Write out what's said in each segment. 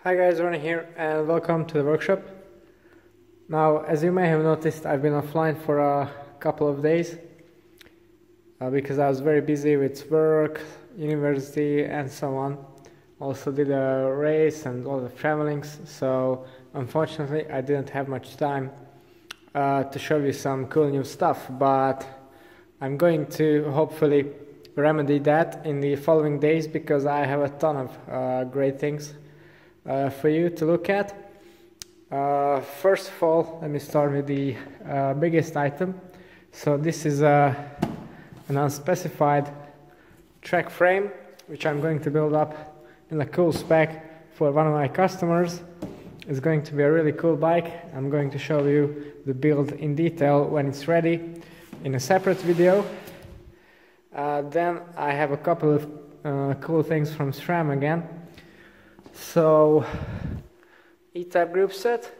Hi guys, Ronnie here and welcome to the workshop. Now, as you may have noticed, I've been offline for a couple of days because I was very busy with work, university and so on. Also did a race and all the travelings, so unfortunately I didn't have much time to show you some cool new stuff, but I'm going to hopefully remedy that in the following days because I have a ton of great things for you to look at. First of all, let me start with the biggest item. So this is an unspecified track frame which I'm going to build up in a cool spec for one of my customers. It's going to be a really cool bike. I'm going to show you the build in detail when it's ready in a separate video. Then I have a couple of cool things from Sram again. So, eTap group set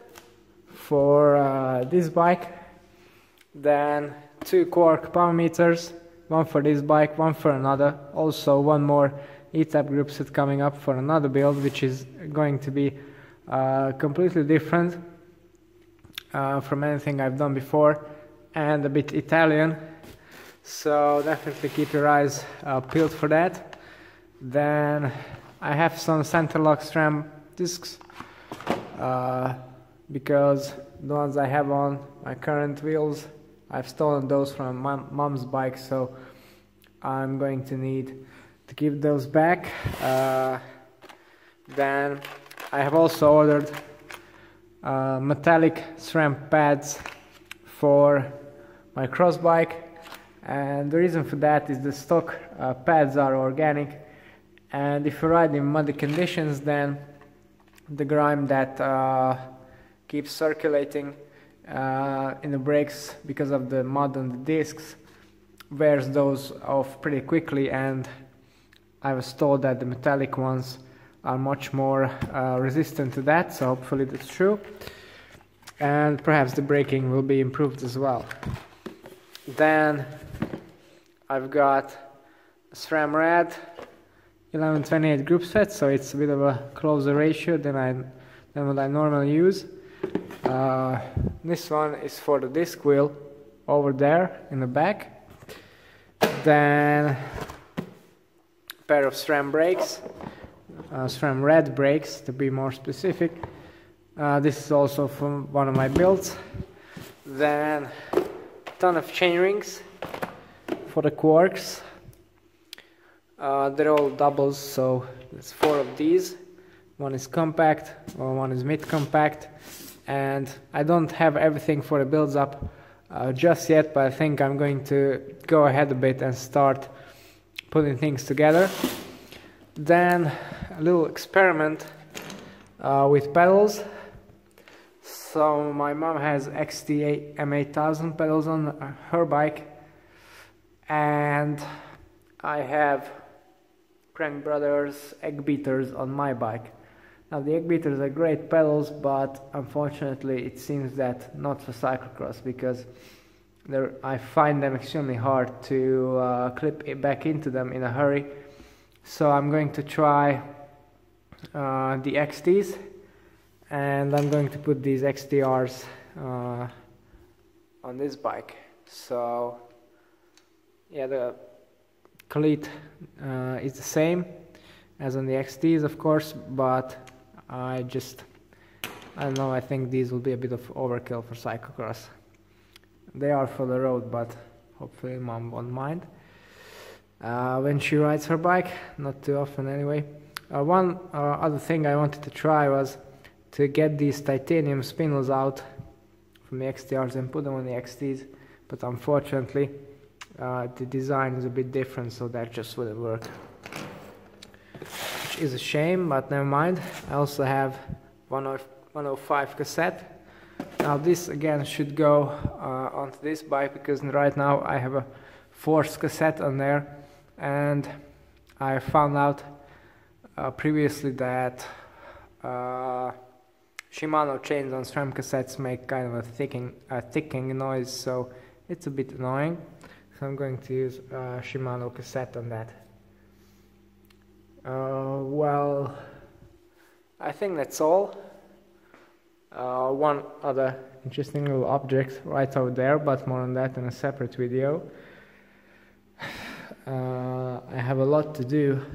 for this bike, then 2 Quarq power meters, one for this bike, one for another, also one more eTap group set coming up for another build which is going to be completely different from anything I've done before and a bit Italian, so definitely keep your eyes peeled for that. Then I have some center lock Sram discs because the ones I have on my current wheels, I've stolen those from my mom's bike, so I'm going to need to give those back. Then I have also ordered metallic Sram pads for my cross bike, and the reason for that is the stock pads are organic. And if you ride in muddy conditions, then the grime that keeps circulating in the brakes because of the mud on the discs wears those off pretty quickly, and I was told that the metallic ones are much more resistant to that, so hopefully that's true. And perhaps the braking will be improved as well. Then I've got a SRAM Red 1128 group set, so it's a bit of a closer ratio than what I normally use. This one is for the disc wheel over there in the back. Then a pair of SRAM brakes, SRAM Red brakes to be more specific. This is also from one of my builds. Then a ton of chain rings for the Quarqs. They're all doubles, so there's 4 of these. One is compact, or one is mid-compact, and I don't have everything for the builds up just yet, but I think I'm going to go ahead a bit and start putting things together. Then a little experiment with pedals. So my mom has XT M8000 pedals on her bike, and I have Crank Brothers egg beaters on my bike. Now the egg beaters are great pedals, but unfortunately it seems that not for cyclocross, because I find them extremely hard to clip it back into them in a hurry. So I'm going to try the XTs, and I'm going to put these XTRs on this bike. So yeah, the cleat is the same as on the XTs, of course, but I don't know, I think these will be a bit of overkill for cyclocross. They are for the road, but hopefully mom won't mind when she rides her bike, not too often anyway. One other thing I wanted to try was to get these titanium spindles out from the XTRs and put them on the XTs, but unfortunately the design is a bit different, so that just wouldn't work, which is a shame, but never mind. I also have 105 cassette. Now this again should go onto this bike, because right now I have a forced cassette on there, and I found out previously that Shimano chains on SRAM cassettes make kind of a ticking noise, so it's a bit annoying. So I'm going to use Shimano cassette on that. Well, I think that's all. One other interesting little object right over there, but more on that in a separate video. I have a lot to do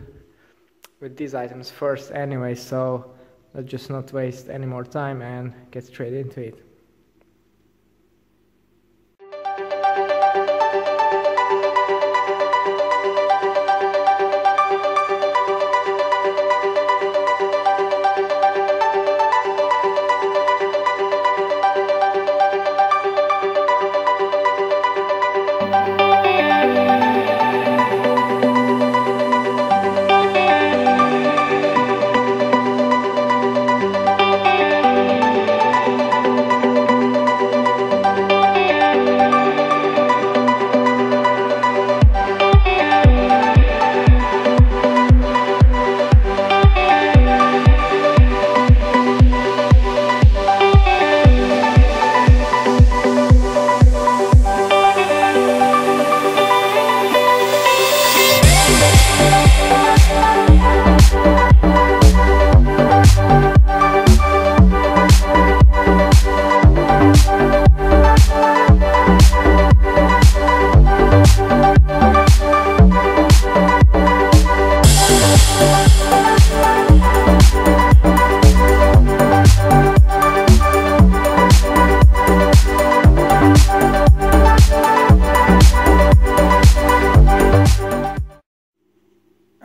with these items first anyway, so let's just not waste any more time and get straight into it.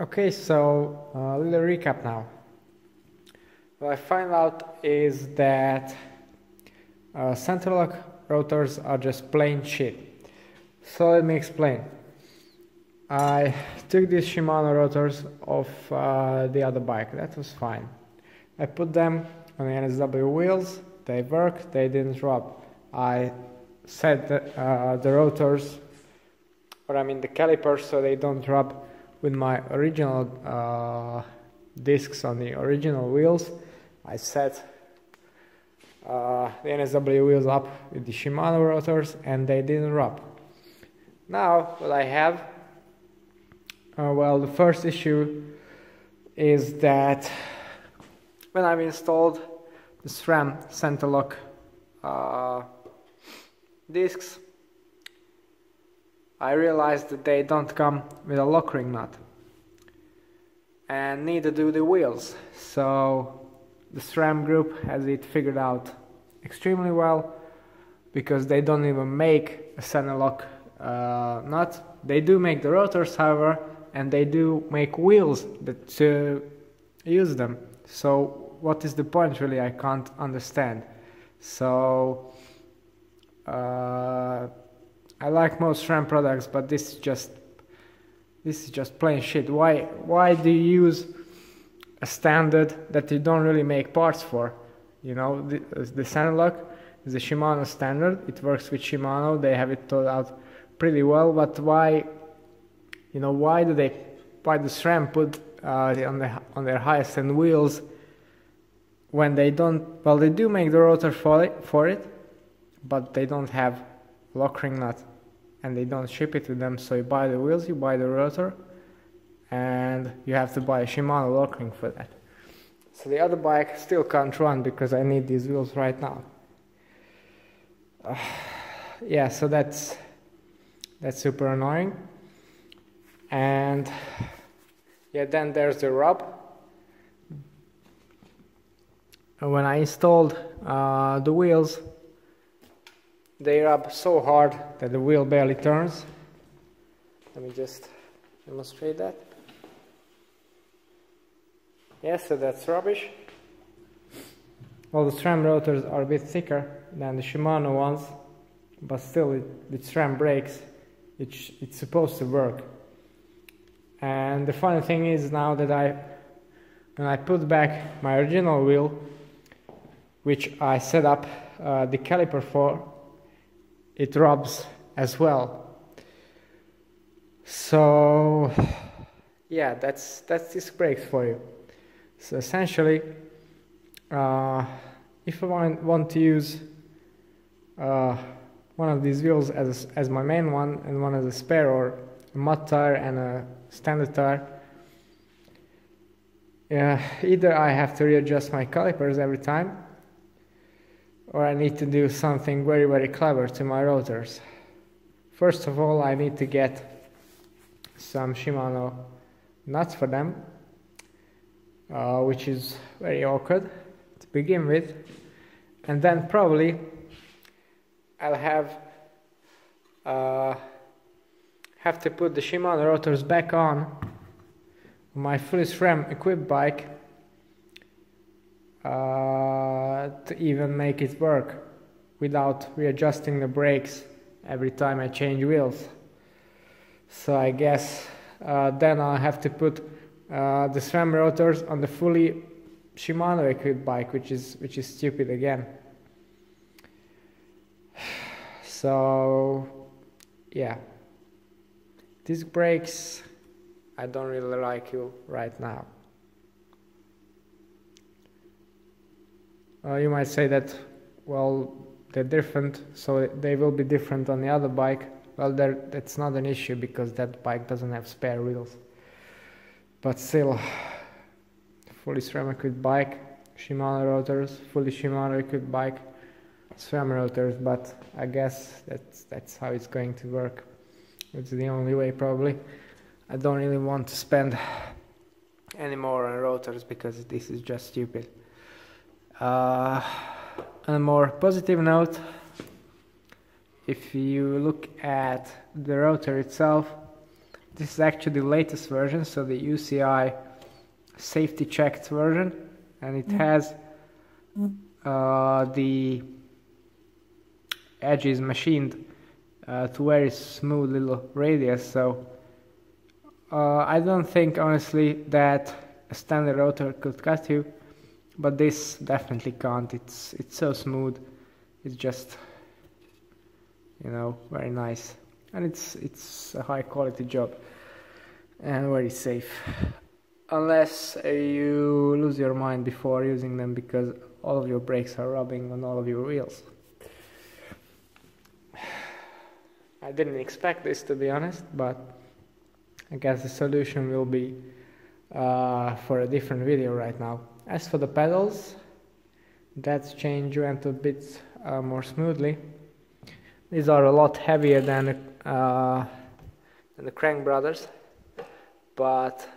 Okay, so a little recap now. What I find out is that center lock rotors are just plain shit. So let me explain. I took these Shimano rotors off the other bike. That was fine. I put them on the NSW wheels. They work. They didn't rub. I set the rotors, or I mean the calipers, so they don't rub with my original discs on the original wheels. I set the NSW wheels up with the Shimano rotors and they didn't rub. Now what I have, well, the first issue is that when I've installed the Sram center lock discs, I realized that they don't come with a lock ring nut, and neither do the wheels. So the SRAM group has it figured out extremely well, because they don't even make a center lock nut. They do make the rotors, however, and they do make wheels that use them. So what is the point, really? I can't understand. So I like most SRAM products, but this is just plain shit. Why do you use a standard that you don't really make parts for? You know, the center lock is a Shimano standard. It works with Shimano. They have it thought out pretty well. But why? You know, why do SRAM put on their highest end wheels when they don't? Well, they do make the rotor for it, but they don't have lock ring nut, and they don't ship it to them. So you buy the wheels, you buy the rotor, and you have to buy a Shimano lock ring for that. So the other bike still can't run because I need these wheels right now. Yeah, so that's super annoying. And yeah, then there's the rub. When I installed the wheels, they rub so hard that the wheel barely turns. Let me just demonstrate that. Yeah, so that's rubbish. Well, the SRAM rotors are a bit thicker than the Shimano ones, but still, with SRAM brakes, it's supposed to work. And the funny thing is now that when I put back my original wheel, which I set up the caliper for, it rubs as well. So yeah, that's disc brakes for you. So essentially, if I want to use one of these wheels as my main one and one as a spare, or a mud tire and a standard tire, Either I have to readjust my calipers every time, or I need to do something very, very clever to my rotors. First of all, I need to get some Shimano nuts for them, which is very awkward to begin with, and then probably I'll have to put the Shimano rotors back on my fully Sram equipped bike to even make it work without readjusting the brakes every time I change wheels. So I guess then I'll have to put the Sram rotors on the fully Shimano equipped bike, which is stupid again. So yeah, disc brakes, I don't really like you right now. You might say that, well, they're different, so they will be different on the other bike. Well, that's not an issue because that bike doesn't have spare wheels. But still, fully Sram equipped bike, Shimano rotors, fully Shimano equipped bike, Sram rotors, but I guess that's how it's going to work. It's the only way probably. I don't really want to spend any more on rotors because this is just stupid. On a more positive note, if you look at the rotor itself, this is actually the latest version, so the UCI safety checked version, and it has the edges machined to very smooth little radius, so I don't think honestly that a standard rotor could cut you, but this definitely can't. It's so smooth. It's just, you know, very nice, and it's a high quality job and very safe, unless you lose your mind before using them because all of your brakes are rubbing on all of your wheels. I didn't expect this, to be honest, but I guess the solution will be for a different video right now. As for the pedals, that change went a bit more smoothly. These are a lot heavier than the Crank Brothers, but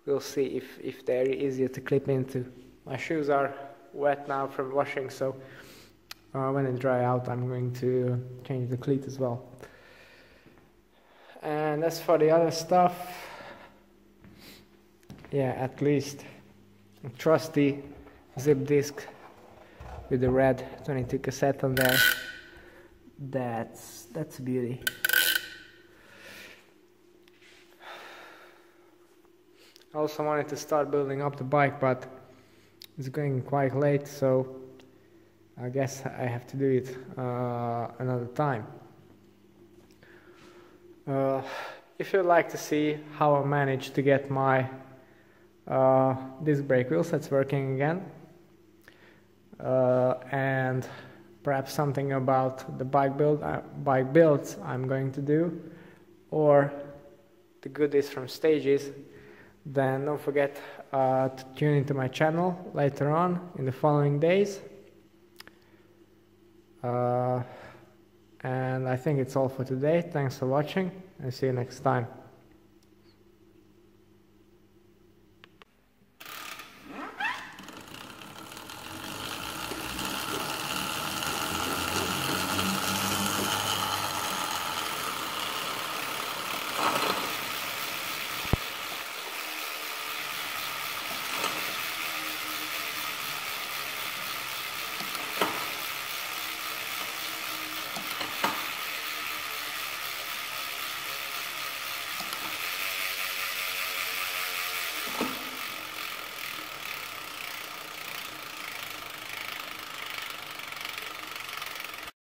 we'll see if they're easier to clip into. My shoes are wet now from washing, so when they dry out I'm going to change the cleat as well. And as for the other stuff, yeah, at least a trusty zip disc with the red 22 cassette on there. That's a beauty. I also wanted to start building up the bike, but it's going quite late, so I guess I have to do it another time. If you'd like to see how I managed to get my disc brake wheel sets working again, and perhaps something about the bike builds I'm going to do, or the goodies from stages, then don't forget to tune into my channel later on in the following days. And I think it's all for today. Thanks for watching, and see you next time.